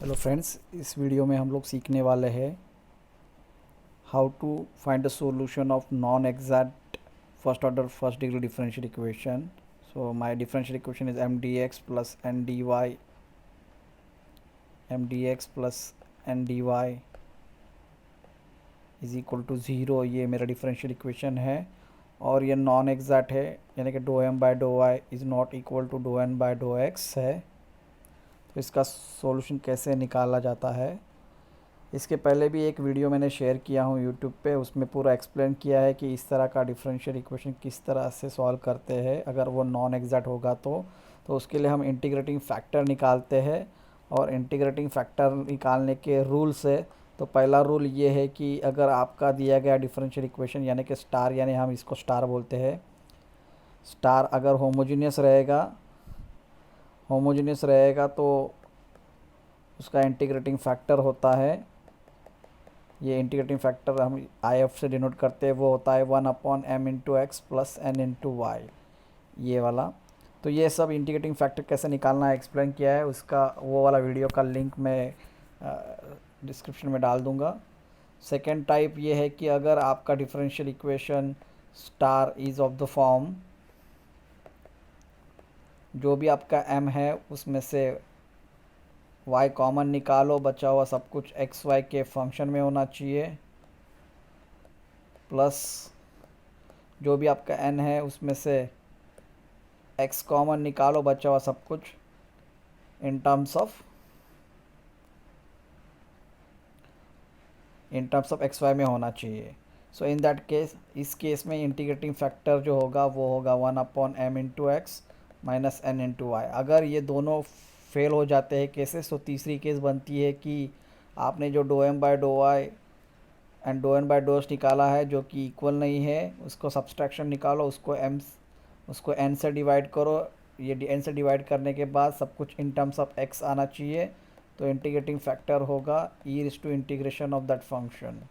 Hello friends, इस video में हम लोग सीखने वाले हैं how to find the solution of non exact first order first degree differential equation. So my differential equation is mdx plus ndy is equal to zero. ये मेरा differential equation है और ये नॉन एग्जैक्ट है, यानी कि do M by dough Y is not equal to dough N by dough X है. तो इसका सॉल्यूशन कैसे निकाला जाता है, इसके पहले भी एक वीडियो मैंने शेयर किया हूँ यूट्यूब पे. उसमें पूरा एक्सप्लेन किया है कि इस तरह का डिफरेंशियल इक्वेशन किस तरह से सॉल्व करते हैं अगर वो नॉन एग्जैक्ट होगा तो उसके लिए हम इंटीग्रेटिंग फैक्टर निकालते हैं. और इंटीग्रेटिंग फैक्टर निकालने के रूल्स है. तो पहला रूल ये है कि अगर आपका दिया गया डिफरेंशियल इक्वेशन यानी कि स्टार, यानी हम इसको स्टार बोलते हैं, स्टार अगर होमोजीनियस रहेगा तो उसका इंटीग्रेटिंग फैक्टर होता है, ये इंटीग्रेटिंग फैक्टर हम आई एफ से डिनोट करते हैं, वो होता है 1/m into X plus N into Y, ये वाला. तो ये सब इंटीग्रेटिंग फैक्टर कैसे निकालना है एक्सप्लेन किया है. उसका वो वाला वीडियो का लिंक मैं डिस्क्रिप्शन में डाल दूँगा. सेकेंड टाइप ये है कि अगर आपका differential equation star is of the form, जो भी आपका m है उसमें से y कॉमन निकालो, बचा हुआ सब कुछ एक्स वाई के फंक्शन में होना चाहिए, प्लस जो भी आपका n है उसमें से x कॉमन निकालो, बचा हुआ सब कुछ in terms of X Y में होना चाहिए. सो इन दैट केस, इस केस में इंटीग्रेटिंग फैक्टर जो होगा वो होगा 1/m into X minus N into Y. अगर ये दोनों फेल हो जाते हैं केसेस, तो तीसरी केस बनती है कि आपने जो dough M by dough Y and do N by do S निकाला है जो कि इक्वल नहीं है, उसको सब्सट्रैक्शन निकालो, उसको n से डिवाइड करो. ये n से डिवाइड करने के बाद सब कुछ इन टर्म्स ऑफ x आना चाहिए. तो इंटीग्रेटिंग फैक्टर होगा e integration of that function.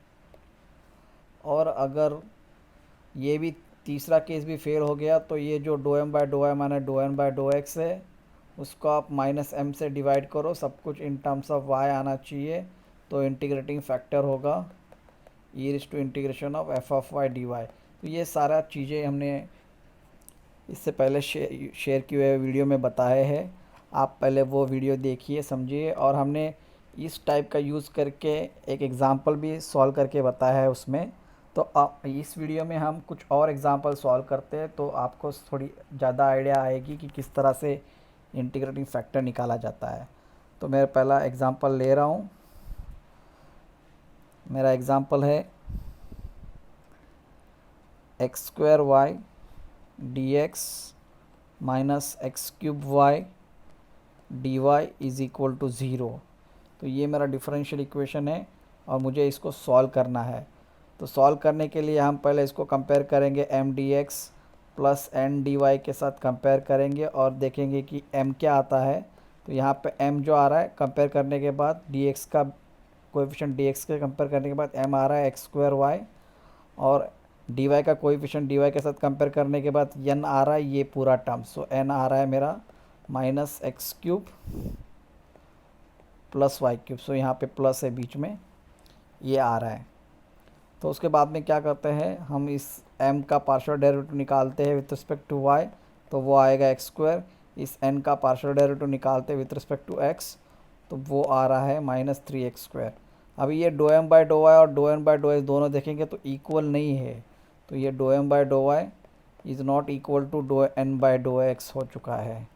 और अगर ये भी तीसरा केस भी फेल हो गया तो ये जो dough M by dough Y माने डो एन बाय डो एक्स है, उसको आप -m से डिवाइड करो, सब कुछ इन टर्म्स ऑफ y आना चाहिए. तो इंटीग्रेटिंग फैक्टर होगा e integration of F of Y D Y. तो ये सारा चीज़ें हमने इससे पहले शेयर किए हुए वीडियो में बताए हैं. आप पहले वो वीडियो देखिए, समझिए. और हमने इस टाइप का यूज़ करके एक एग्ज़ाम्पल भी सॉल्व करके बताया है उसमें. तो इस वीडियो में हम कुछ और एग्ज़ाम्पल सॉल्व करते हैं तो आपको थोड़ी ज़्यादा आइडिया आएगी कि किस तरह से इंटीग्रेटिंग फैक्टर निकाला जाता है. तो मैं पहला एग्ज़ाम्पल ले रहा हूँ. मेरा एग्ज़ाम्पल है X square Y D X minus X cube Y D Y is equal to zero. तो ये मेरा डिफरेंशियल इक्वेशन है और मुझे इसको सॉल्व करना है. तो सॉल्व करने के लिए हम पहले इसको कंपेयर करेंगे m D X plus N D Y के साथ कंपेयर करेंगे और देखेंगे कि m क्या आता है. तो यहाँ पे m जो आ रहा है कंपेयर करने के बाद dx का कोएफिशिएंट dx के कंपेयर करने के बाद m आ रहा है एक्स स्क्वायर वाई, और dy का कोएफिशिएंट dy के साथ कंपेयर करने के बाद n आ रहा है ये पूरा टर्म. सो n आ रहा है मेरा minus X cube plus Y cube. So यहाँ पे प्लस है बीच में, ये आ रहा है. तो उसके बाद में क्या करते हैं, हम इस m का पार्शियल डेरिवेटिव निकालते हैं विथ रिस्पेक्ट टू y. तो वो आएगा एक्स स्क्वायर. इस n का पार्शियल डेरिवेटिव निकालते हैं विथ रिस्पेक्ट टू x, तो वो आ रहा है -3x². अभी ये डो एम बाय डो वाई और डो एन बाय डो एक्स दोनों देखेंगे तो इक्वल नहीं है. तो ये डो M by dough Y is not equal to dough N by dough X हो चुका है.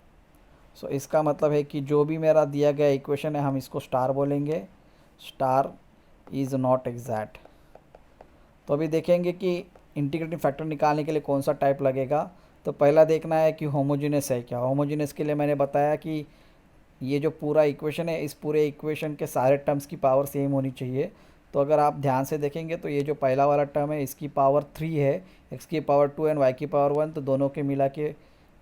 सो इसका मतलब है कि जो भी मेरा दिया गया इक्वेशन है हम इसको स्टार बोलेंगे. Star is not exact. तो अभी देखेंगे कि इंटीग्रेटिंग फैक्टर निकालने के लिए कौन सा टाइप लगेगा. तो पहला देखना है कि होमोजेनियस है क्या. होमोजेनियस के लिए मैंने बताया कि ये जो पूरा इक्वेशन है, इस पूरे इक्वेशन के सारे टर्म्स की पावर सेम होनी चाहिए. तो अगर आप ध्यान से देखेंगे तो ये जो पहला वाला टर्म है इसकी पावर 3 है, एक्स की पावर 2 एंड वाई की पावर 1, तो दोनों के मिला के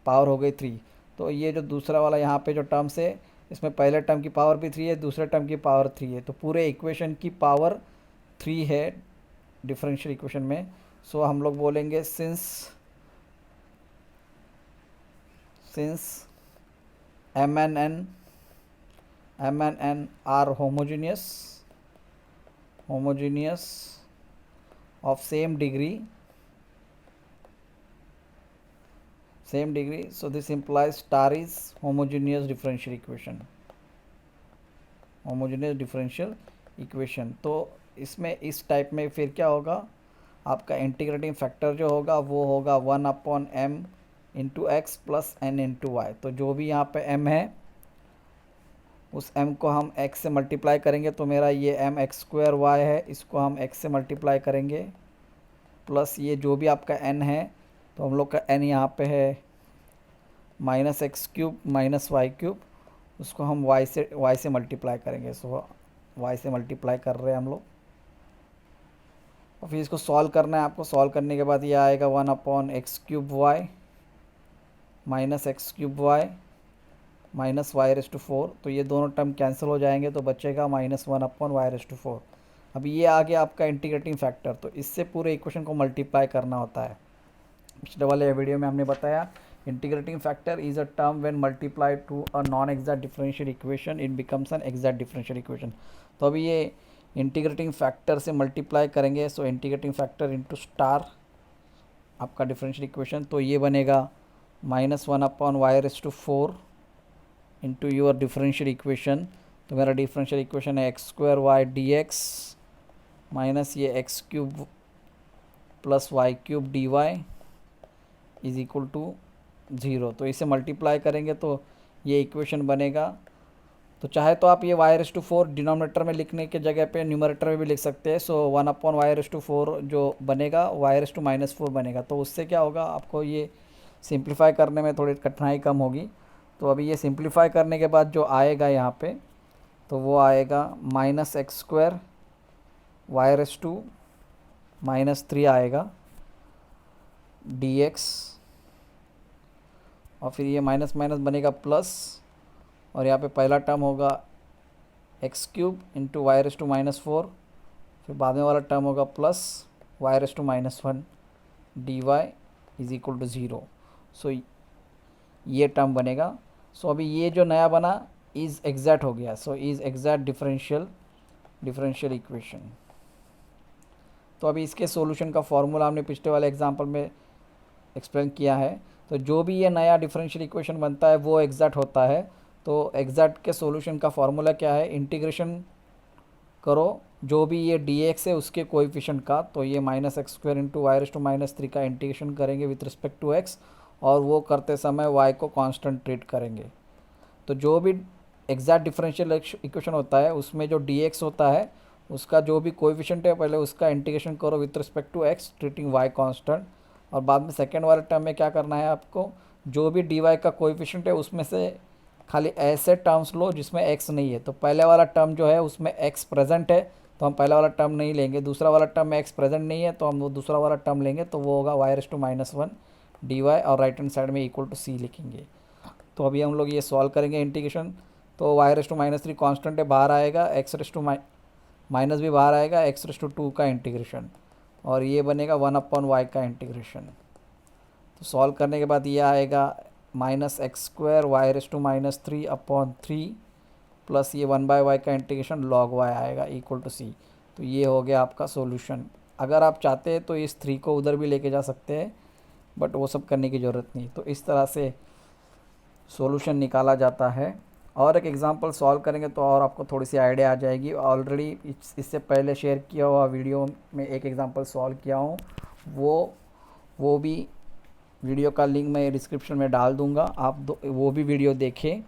पावर हो गई 3. तो ये जो दूसरा वाला यहाँ पे जो टर्म्स है, इसमें पहले टर्म की पावर भी 3 है, दूसरे टर्म की पावर 3 है. तो पूरे इक्वेशन की पावर 3 है डिफरेंशियल इक्वेशन में. सो हम लोग बोलेंगे since M N N m and n are homogeneous of same degree, so this implies star is homogeneous differential equation. तो इसमें इस टाइप में फिर क्या होगा, आपका इंटीग्रेटिंग फैक्टर जो होगा वो होगा 1/m into X plus n into Y. तो जो भी यहाँ पे m है उस m को हम x से मल्टीप्लाई करेंगे, तो मेरा ये m x² y है, इसको हम x से मल्टीप्लाई करेंगे, प्लस ये जो भी आपका n है, तो हम लोग का n यहाँ पे है -x³ -y³, उसको हम y से मल्टीप्लाई करेंगे। सो y से मल्टीप्लाई कर रहे हैं हम लोग, और फिर इसको सॉल्व करना है आपको। सॉल्व करने के बाद ये आएगा 1/x³ y -x³ y -y⁴। तो ये दोनों टर्म कैंसिल हो जाएंगे, तो बचेगा -1/y⁴। अब ये आ गया आपका इंटीग्रेटिंग फैक्टर। तो इससे पूरे इक्वेशन को मल्टीप्लाई करना होता है। पिछले वाले वीडियो में हमने बताया integrating factor is a term when multiply to a non exact differential equation it becomes an exact differential equation. तो अभी ये इंटीग्रेटिंग फैक्टर से मल्टीप्लाई करेंगे, so integrating factor into star आपका डिफरेंशियल इक्वेशन, तो ये बनेगा -1/y⁴ into your differential equation. तो मेरा डिफरेंशियल इक्वेशन है x² dx माइनस ये x³ plus y³ dy is equal to 0। तो इसे मल्टीप्लाई करेंगे तो ये इक्वेशन बनेगा। तो चाहे तो आप ये y⁴ डिनोमिनेटर में लिखने के जगह पे न्यूमरेटर में भी लिख सकते हैं। सो 1/y⁴ जो बनेगा y⁻⁻4 बनेगा। तो उससे क्या होगा, आपको ये सिंप्लीफाई करने में थोड़ी कठिनाई कम होगी। तो अभी ये सिंप्लीफाई करने के बाद जो आएगा यहाँ पे, तो वो आएगा -x² y⁻³ आएगा dx, और फिर ये माइनस माइनस बनेगा प्लस, और यहाँ पे पहला टर्म होगा x³ इंटू y⁻⁻4, फिर बाद में वाला टर्म होगा plus y⁻⁻1 dy is equal to 0। So ये टर्म बनेगा। सो अभी ये जो नया बना इज़ एग्जैक्ट हो गया। So is exact differential equation. तो अभी इसके सॉल्यूशन का फॉर्मूला हमने पिछले वाले एग्जांपल में एक्सप्लेन किया है। तो जो भी ये नया डिफरेंशियल इक्वेशन बनता है वो एग्जैक्ट होता है। तो एग्जैक्ट के सॉल्यूशन का फॉर्मूला क्या है, इंटीग्रेशन करो जो भी ये dx है उसके कोएफिशिएंट का। तो ये -x² इंटू y⁻³ का इंटीग्रेशन करेंगे विथ रिस्पेक्ट टू x, और वो करते समय y को कांस्टेंट ट्रीट करेंगे। तो जो भी एग्जैक्ट डिफरेंशियल इक्वेशन होता है उसमें जो dx होता है उसका जो भी कोएफिशिएंट है पहले उसका इंटीग्रेशन करो with respect to x treating y constant, और बाद में सेकेंड वाले टर्म में क्या करना है आपको, जो भी dy का कोएफिशिएंट है उसमें से खाली ऐसे टर्म्स लो जिसमें x नहीं है। तो पहले वाला टर्म जो है उसमें x प्रेजेंट है तो हम पहला वाला टर्म नहीं लेंगे, दूसरा वाला टर्म में x प्रेजेंट नहीं है तो हम वो दूसरा वाला टर्म लेंगे, तो वो होगा y⁻⁻1 dy, और राइट हैंड साइड में इक्वल टू c लिखेंगे। तो अभी हम लोग ये सॉल्व करेंगे इंटीग्रेशन। तो y⁻⁻3 कांस्टेंट है, बाहर आएगा, x⁻⁻ भी बाहर आएगा, x⁻² का इंटीग्रेशन, और ये बनेगा 1/y का इंटीग्रेशन। तो सॉल्व करने के बाद ये आएगा -x² y⁻³ प्लस ये 1/y का इंटीग्रेशन log y आएगा इक्वल टू c। तो ये हो गया आपका सॉल्यूशन। अगर आप चाहते हैं तो इस 3 को उधर भी लेके जा सकते हैं, बट वो सब करने की ज़रूरत नहीं। तो इस तरह से सॉल्यूशन निकाला जाता है। और एक एग्जांपल सॉल्व करेंगे तो और आपको थोड़ी सी आइडिया आ जाएगी। ऑलरेडी इससे पहले शेयर किया हुआ वीडियो में एक एग्जांपल सॉल्व किया हूँ, वो भी वीडियो का लिंक मैं डिस्क्रिप्शन में डाल दूँगा, आप वो भी वीडियो देखें,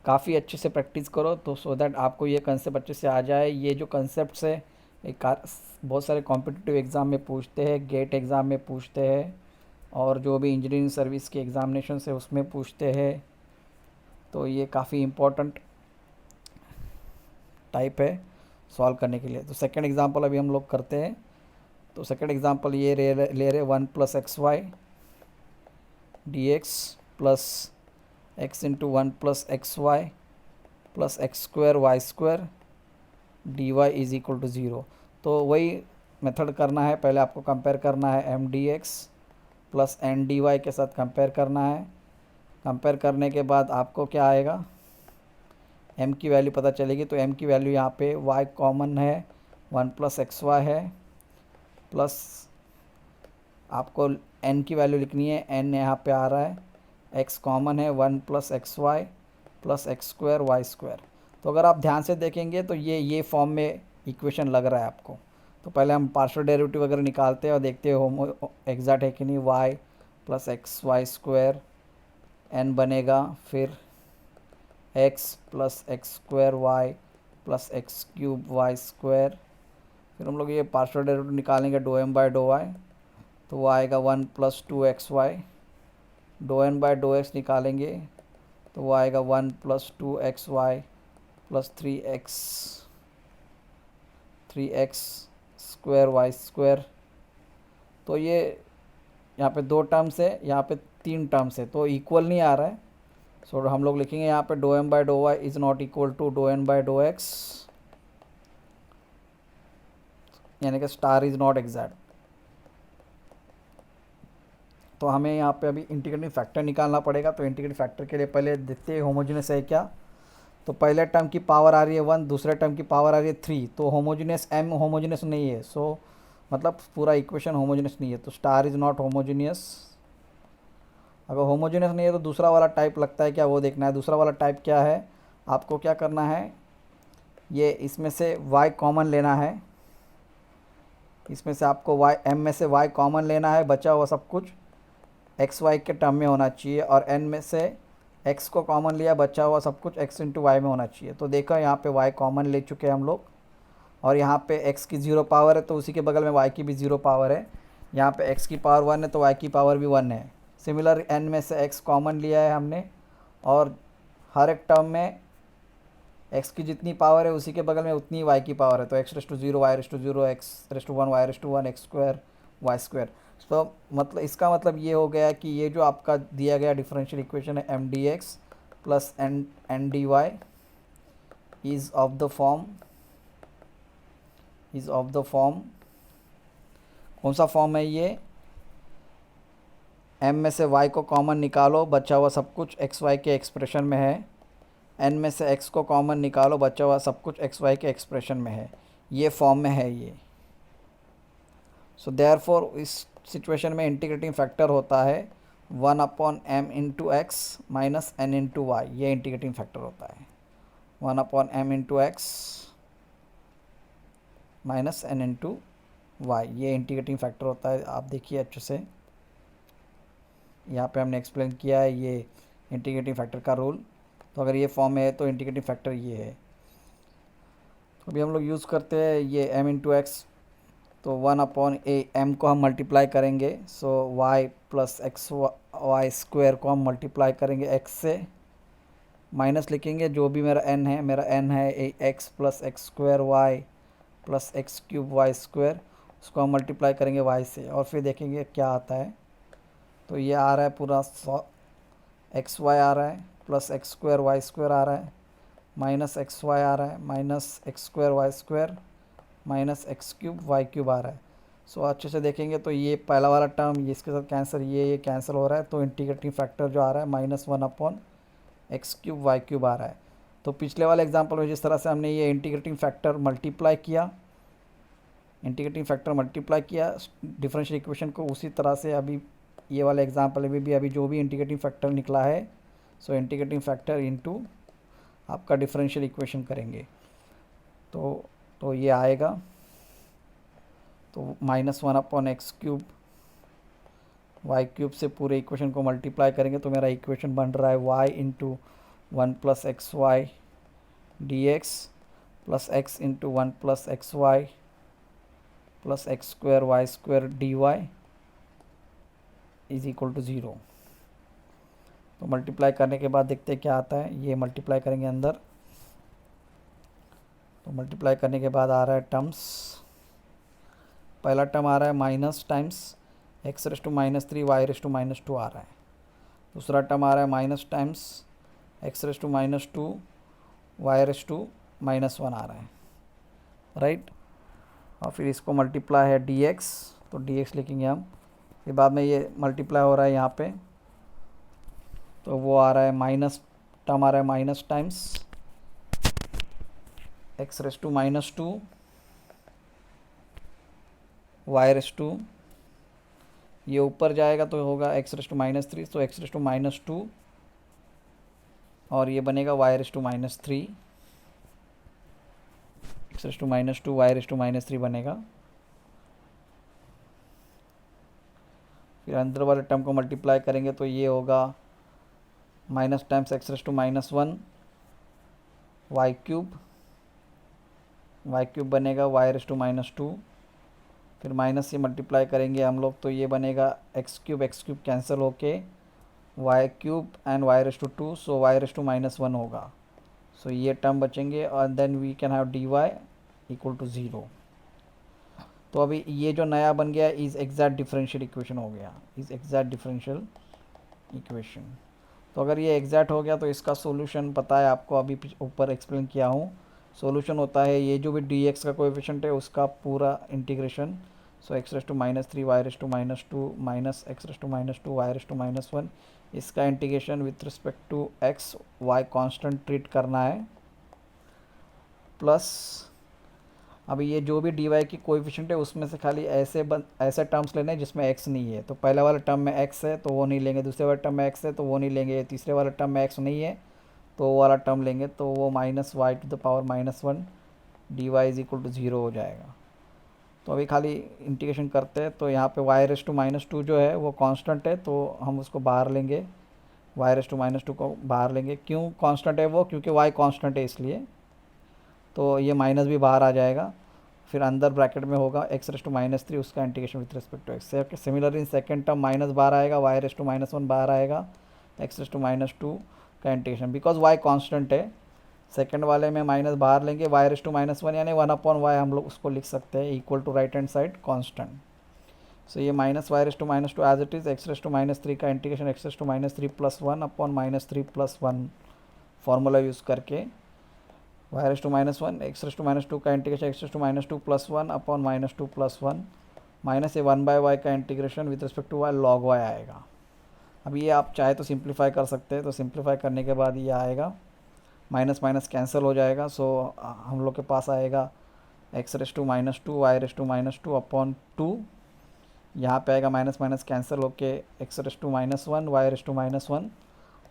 काफ़ी अच्छे से प्रैक्टिस करो तो सो दैट आपको ये कंसेप्ट अच्छे से आ जाए। ये जो कंसेप्ट है एक बहुत सारे कॉम्पिटिटिव एग्ज़ाम में पूछते हैं, गेट एग्ज़ाम में पूछते हैं, और जो भी इंजीनियरिंग सर्विस के एग्ज़ामिनेशन है उसमें पूछते हैं। तो ये काफ़ी इम्पोर्टेंट टाइप है सॉल्व करने के लिए। तो सेकंड एग्जांपल अभी हम लोग करते हैं। तो सेकंड एग्जांपल ये ले रहे 1 + xy dx plus x into 1 + xy plus x² y² dy is equal to 0। तो वही मेथड करना है, पहले आपको कंपेयर करना है m dx plus n dy के साथ कंपेयर करना है। कंपेयर करने के बाद आपको क्या आएगा, m की वैल्यू पता चलेगी। तो m की वैल्यू यहाँ पे y कॉमन है 1 प्लस एक्स वाई है, प्लस आपको n की वैल्यू लिखनी है, n यहाँ पे आ रहा है, x कॉमन है 1 plus X Y plus X square Y square. तो अगर आप ध्यान से देखेंगे तो ये फॉर्म में इक्वेशन लग रहा है आपको। तो पहले हम पार्शियल डेरिवेटिव वगैरह निकालते हैं और देखते हैं होमो एग्जैक्ट है कि नहीं। y plus X Y square n बनेगा, फिर x plus X square Y plus X cube Y square. फिर हम लोग ये पार्शियल डेरिवेटिव निकालेंगे do m by do Y, तो वो आएगा 1 plus 2xy। Do n by do X निकालेंगे तो वो आएगा 1 plus 2xy plus 3x square Y square. तो ये यहाँ पे 2 टर्म्स है, यहाँ पे 3 टर्म्स है, तो इक्वल नहीं आ रहा है। सो हम लोग लिखेंगे यहाँ पे do m by do Y is not equal to do n by do X, यानी कि स्टार इज़ नॉट एग्जैक्ट। तो हमें यहाँ पे अभी इंटीग्रेटिंग फैक्टर निकालना पड़ेगा। तो इंटीग्रेटिंग फैक्टर के लिए पहले देखते हैं होमोजेनियस है क्या। तो पहले टर्म की पावर आ रही है 1, दूसरे टर्म की पावर आ रही है 3, तो होमोजेनियस m होमोजेनियस नहीं है। सो मतलब पूरा इक्वेशन होमोजेनियस नहीं है, तो स्टार इज़ नॉट होमोजेनियस। अगर होमोजेनियस नहीं है तो दूसरा वाला टाइप लगता है क्या, वो देखना है। दूसरा वाला टाइप क्या है, आपको क्या करना है, ये इसमें से y कॉमन लेना है, इसमें से आपको y m में से y कॉमन लेना है, बचा हुआ सब कुछ एक्स वाई के टर्म में होना चाहिए, और n में से x को कॉमन लिया, बचा हुआ सब कुछ x इंटू वाई में होना चाहिए। तो देखो यहाँ पे y कॉमन ले चुके हैं हम लोग, और यहाँ पे x की 0 पावर है तो उसी के बगल में y की भी 0 पावर है। यहाँ पे x की पावर 1 है तो y की पावर भी 1 है। सिमिलर n में से x कॉमन लिया है हमने, और हर एक टर्म में x की जितनी पावर है उसी के बगल में उतनी y की पावर है। तो x raise to 0 y raise to 0 x raise to 1 y raise to 1 X square Y square. तो मतलब इसका मतलब ये हो गया कि ये जो आपका दिया गया डिफरेंशियल इक्वेशन है M D X plus N D Y is of the form कौन सा फॉर्म है ये, m में से y को कॉमन निकालो, बचा हुआ सब कुछ एक्स वाई के एक्सप्रेशन में है, n में से x को कॉमन निकालो, बचा हुआ सब कुछ एक्स वाई के एक्सप्रेशन में है, ये फॉर्म में है ये। सो देयरफॉर इस सिचुएशन में इंटीग्रेटिंग फैक्टर होता है 1/m into X minus n into Y, ये इंटीग्रेटिंग फैक्टर होता है 1/m into X minus n into Y, ये इंटीग्रेटिंग फैक्टर होता है। आप देखिए अच्छे से, यहाँ पे हमने एक्सप्लेन किया है ये इंटीग्रेटिंग फैक्टर का रूल। तो अगर ये फॉर्म है तो इंटीग्रेटिंग फैक्टर ये है। तो अभी हम लोग यूज़ करते हैं ये m इंटू एक्स, तो 1/a m को हम मल्टीप्लाई करेंगे, so y plus X Y square को हम मल्टीप्लाई करेंगे x से, माइनस लिखेंगे जो भी मेरा n है, मेरा n है x plus X square Y plus X cube Y square, उसको हम मल्टीप्लाई करेंगे y से, और फिर देखेंगे क्या आता है। तो ये आ रहा है पूरा एक्स वाई आ रहा है, plus X square Y square आ रहा है, माइनस एक्स वाई आ रहा है, minus X square Y square, minus X cube Y cube आ रहा है। सो अच्छे से देखेंगे तो ये पहला वाला टर्म ये इसके साथ कैंसिल, ये कैंसिल हो रहा है, तो इंटीग्रेटिंग फैक्टर जो आ रहा है -1/x क्यूब वाई क्यूब आ रहा है। तो पिछले वाले एग्जांपल में जिस तरह से हमने ये इंटीग्रेटिंग फैक्टर मल्टीप्लाई किया डिफरेंशियल इक्वेशन को, उसी तरह से अभी ये वाले एग्जांपल में भी अभी जो भी इंटीग्रेटिंग फैक्टर निकला है, सो इंटीग्रेटिंग फैक्टर इनटू आपका डिफरेंशियल इक्वेशन करेंगे तो ये आएगा, तो -1/x क्यूब वाई क्यूब से पूरे इक्वेशन को मल्टीप्लाई करेंगे तो मेरा इक्वेशन बन रहा है y into 1 plus X Y D X plus x into 1 plus X Y plus X square Y square D Y is equal to 0। तो मल्टीप्लाई करने के बाद देखते हैं क्या आता है। ये मल्टीप्लाई करेंगे अंदर, तो मल्टीप्लाई करने के बाद आ रहा है टर्म्स, पहला टर्म आ रहा है minus times X raise to -3 Y raise to -2 आ रहा है, दूसरा टर्म आ रहा है minus times X raise to -2 Y raise to -1 आ रहा है, राइट। और फिर इसको मल्टीप्लाई है dx, तो dx लिखेंगे हम, फिर बाद में ये मल्टीप्लाई हो रहा है यहाँ पे, तो वो आ रहा है माइनस टर्म आ रहा है minus times X raise to minus two Y raise to, ये ऊपर जाएगा तो होगा X raise to minus three, तो X raise to minus two और ये बनेगा Y raise to minus three, X raise to minus two Y raise to minus three बनेगा। फिर अंदर वाले टर्म को मल्टीप्लाई करेंगे तो ये होगा minus times X raise to minus one Y cube बनेगा Y raise to minus two, फिर माइनस से मल्टीप्लाई करेंगे हम लोग तो ये बनेगा एक्स क्यूब कैंसिल होके Y cube and Y raise to two, so Y raise to minus one होगा। सो ये टर्म बचेंगे और then we can have D Y equal to zero. तो अभी ये जो नया बन गया इज़ एग्जैक्ट डिफरेंशियल इक्वेशन हो गया, इज़ एग्जैक्ट डिफरेंशियल इक्वेशन। तो अगर ये एग्जैक्ट हो गया तो इसका सॉल्यूशन पता है आपको, अभी ऊपर एक्सप्लेन किया हूँ। सॉल्यूशन होता है ये जो भी डी एक्स का कोएफिशिएंट है उसका पूरा integration, so X raise to minus three Y raise to minus two minus X raise to minus two Y raise to minus one, इसका integration with respect to X Y constant treat करना है, plus अभी ये जो भी D Y की coefficient है उसमें से खाली ऐसे टर्म्स लेने हैं जिसमें एक्स नहीं है, तो पहले वाले टर्म में एक्स है तो वो नहीं लेंगे, दूसरे वाले टर्म में एक्स है तो वो नहीं लेंगे, तीसरे वाले टर्म में एक्स नहीं है तो वो वाला टर्म लेंगे, तो वो minus Y to the power minus one D Y is equal to zero हो जाएगा। तो अभी खाली इंटीग्रेशन करते हैं तो यहाँ पे Y raise to minus two जो है वो कांस्टेंट है तो हम उसको बाहर लेंगे, Y raise to minus two को बाहर लेंगे। क्यों कांस्टेंट है वो? क्योंकि वाई कांस्टेंट है इसलिए, तो ये माइनस भी बाहर आ जाएगा। फिर अंदर ब्रैकेट में होगा X raise to minus three, उसका integration with respect to X. Similar in second term minus बाहर आएगा, Y raise to minus one बाहर आएगा, X raise to minus two का इंटीग्रेशन, बिकॉज वाई कांस्टेंट है सेकंड वाले में माइनस बाहर लेंगे, Y raise to minus one यानी वन अपॉन वाई हम लोग उसको लिख सकते हैं equal to right hand side constant. So ये minus Y raise to minus two as it is X raise to minus three का integration X raise to minus three plus one upon minus three plus one formula use करके Y raise to minus one X raise to minus two का integration X raise to minus two plus one upon minus two plus one minus ये one by Y का integration with respect to Y log Y आएगा। अब ये आप चाहे तो simplify कर सकते हैं, तो सिंप्लीफाई करने के बाद ये आएगा माइनस माइनस कैंसिल हो जाएगा, सो हम लोग के पास आएगा X raise to minus two Y raise to minus two upon two, यहाँ पे आएगा माइनस माइनस कैंसिल होके X raise to minus one Y raise to minus one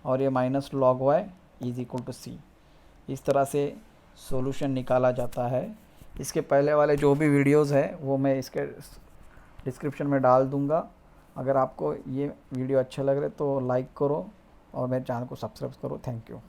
और ये minus log Y is equal to C. इस तरह से solution निकाला जाता है। इसके पहले वाले जो भी वीडियोस हैं वो मैं इसके डिस्क्रिप्शन में डाल दूँगा। अगर आपको ये वीडियो अच्छे लग रहे तो लाइक करो और मेरे चैनल को सब्सक्राइब करो। Thank you.